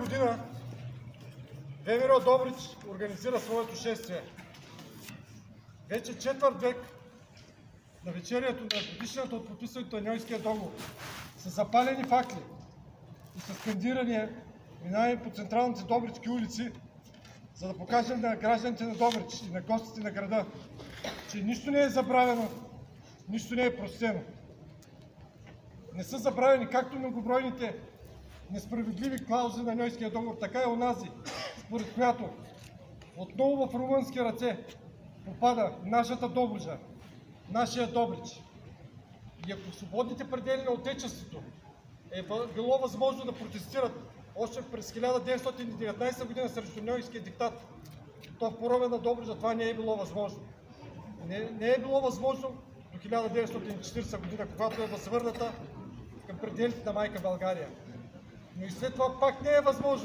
година ВМРО Добрич организира своето шествие. Вече четвърт век на вечерието на годишната от подписването на Ньойския договор с запалени факли и с скандирания минаваме по централните добрички улици, за да покажем на гражданите на Добрич и на гостите на града, че нищо не е забравено, нищо не е простено. Не са забравени както многобройните несправедливи клаузи на Ньойския договор, така и онази, според която отново в румънски ръце попада нашата Добруджа, нашия Добрич. И ако в свободните предели на Отечеството е било възможно да протестират още през 1919 година срещу Ньойския диктат, то в порове на Добруджа това не е било възможно. Не е било възможно до 1940 година, когато е възвърната към пределите на майка България. Но и след това пак не е възможно.